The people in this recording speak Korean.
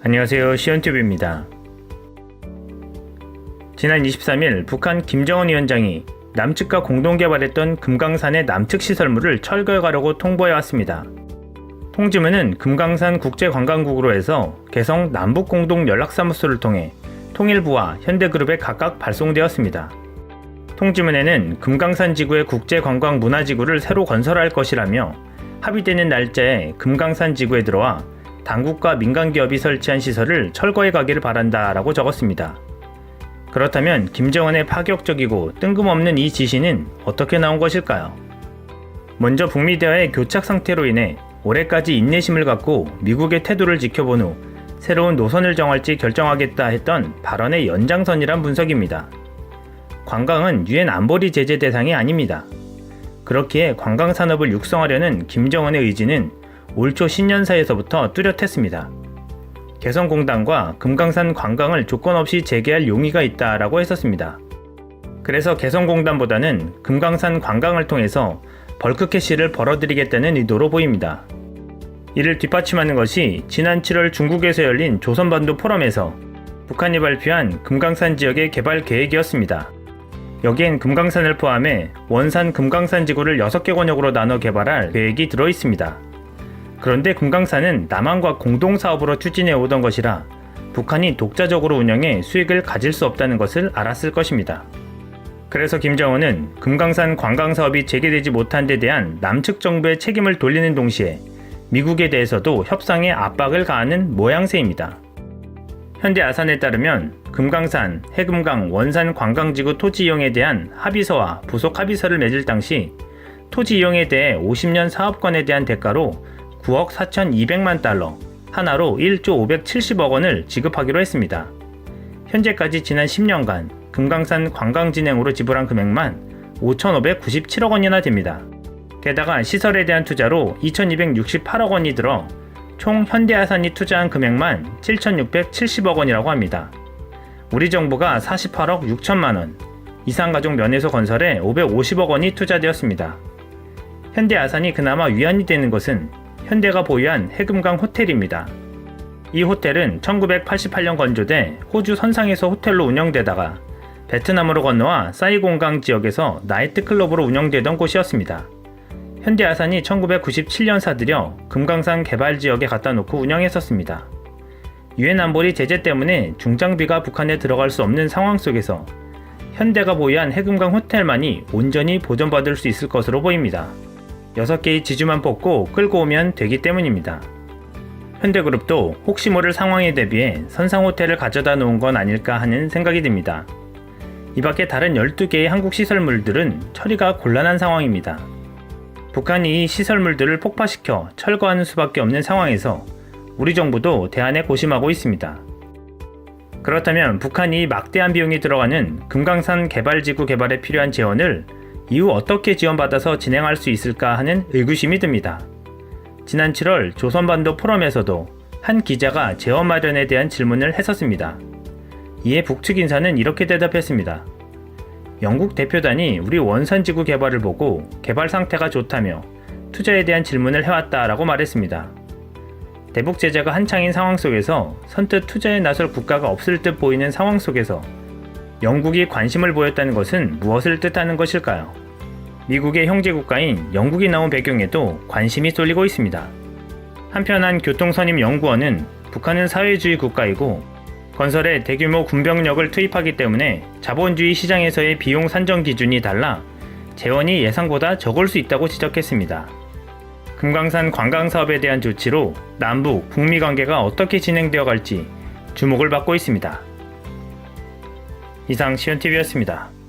안녕하세요, 시연TV입니다. 지난 23일 북한 김정은 위원장이 남측과 공동 개발했던 금강산의 남측 시설물을 철거해 가려고 통보해 왔습니다. 통지문은 금강산 국제관광국으로 해서 개성 남북공동연락사무소를 통해 통일부와 현대그룹에 각각 발송되었습니다. 통지문에는 금강산 지구의 국제관광문화지구를 새로 건설할 것이라며 합의되는 날짜에 금강산 지구에 들어와 당국과 민간기업이 설치한 시설을 철거해 가기를 바란다라고 적었습니다. 그렇다면 김정은의 파격적이고 뜬금없는 이 지시는 어떻게 나온 것일까요? 먼저 북미 대화의 교착 상태로 인해 올해까지 인내심을 갖고 미국의 태도를 지켜본 후 새로운 노선을 정할지 결정하겠다 했던 발언의 연장선이란 분석입니다. 관광은 유엔 안보리 제재 대상이 아닙니다. 그렇기에 관광산업을 육성하려는 김정은의 의지는 올 초 신년사에서부터 뚜렷했습니다. 개성공단과 금강산 관광을 조건 없이 재개할 용의가 있다라고 했었습니다. 그래서 개성공단보다는 금강산 관광을 통해서 벌크 캐시를 벌어들이겠다는 의도로 보입니다. 이를 뒷받침하는 것이 지난 7월 중국에서 열린 조선반도 포럼에서 북한이 발표한 금강산 지역의 개발 계획이었습니다. 여기엔 금강산을 포함해 원산 금강산 지구를 6개 권역으로 나눠 개발할 계획이 들어 있습니다. 그런데 금강산은 남한과 공동사업으로 추진해 오던 것이라 북한이 독자적으로 운영해 수익을 가질 수 없다는 것을 알았을 것입니다. 그래서 김정은은 금강산 관광사업이 재개되지 못한 데 대한 남측 정부의 책임을 돌리는 동시에 미국에 대해서도 협상에 압박을 가하는 모양새입니다. 현대아산에 따르면 금강산, 해금강, 원산 관광지구 토지 이용에 대한 합의서와 부속 합의서를 맺을 당시 토지 이용에 대해 50년 사업권에 대한 대가로 9억 4,200만 달러, 하나로 1조 570억 원을 지급하기로 했습니다. 현재까지 지난 10년간 금강산 관광 진행으로 지불한 금액만 5,597억 원이나 됩니다. 게다가 시설에 대한 투자로 2,268억 원이 들어 총 현대아산이 투자한 금액만 7,670억 원이라고 합니다. 우리 정부가 48억 6천만 원, 이산가족 면에서 건설에 550억 원이 투자되었습니다. 현대아산이 그나마 위안이 되는 것은 현대가 보유한 해금강 호텔입니다. 이 호텔은 1988년 건조돼 호주 선상에서 호텔로 운영되다가 베트남으로 건너와 사이공강 지역에서 나이트클럽으로 운영되던 곳이었습니다. 현대아산이 1997년 사들여 금강산 개발 지역에 갖다 놓고 운영했었습니다. 유엔 안보리 제재 때문에 중장비가 북한에 들어갈 수 없는 상황 속에서 현대가 보유한 해금강 호텔만이 온전히 보존받을 수 있을 것으로 보입니다. 6개의 지주만 뽑고 끌고 오면 되기 때문입니다. 현대그룹도 혹시 모를 상황에 대비해 선상호텔을 가져다 놓은 건 아닐까 하는 생각이 듭니다. 이 밖에 다른 12개의 한국 시설물들은 처리가 곤란한 상황입니다. 북한이 이 시설물들을 폭파시켜 철거하는 수밖에 없는 상황에서 우리 정부도 대안에 고심하고 있습니다. 그렇다면 북한이 막대한 비용이 들어가는 금강산 개발지구 개발에 필요한 재원을 이후 어떻게 지원받아서 진행할 수 있을까 하는 의구심이 듭니다. 지난 7월 조선반도 포럼에서도 한 기자가 재원 마련에 대한 질문을 했었습니다. 이에 북측 인사는 이렇게 대답했습니다. 영국 대표단이 우리 원산지구 개발을 보고 개발 상태가 좋다며 투자에 대한 질문을 해왔다라고 말했습니다. 대북 제재가 한창인 상황 속에서 선뜻 투자에 나설 국가가 없을 듯 보이는 상황 속에서 영국이 관심을 보였다는 것은 무엇을 뜻하는 것일까요? 미국의 형제국가인 영국이 나온 배경에도 관심이 쏠리고 있습니다. 한편 한 교통선임연구원은 북한은 사회주의 국가이고 건설에 대규모 군병력을 투입하기 때문에 자본주의 시장에서의 비용 산정 기준이 달라 재원이 예상보다 적을 수 있다고 지적했습니다. 금강산 관광사업에 대한 조치로 남북, 북미 관계가 어떻게 진행되어 갈지 주목을 받고 있습니다. 이상 시연TV였습니다.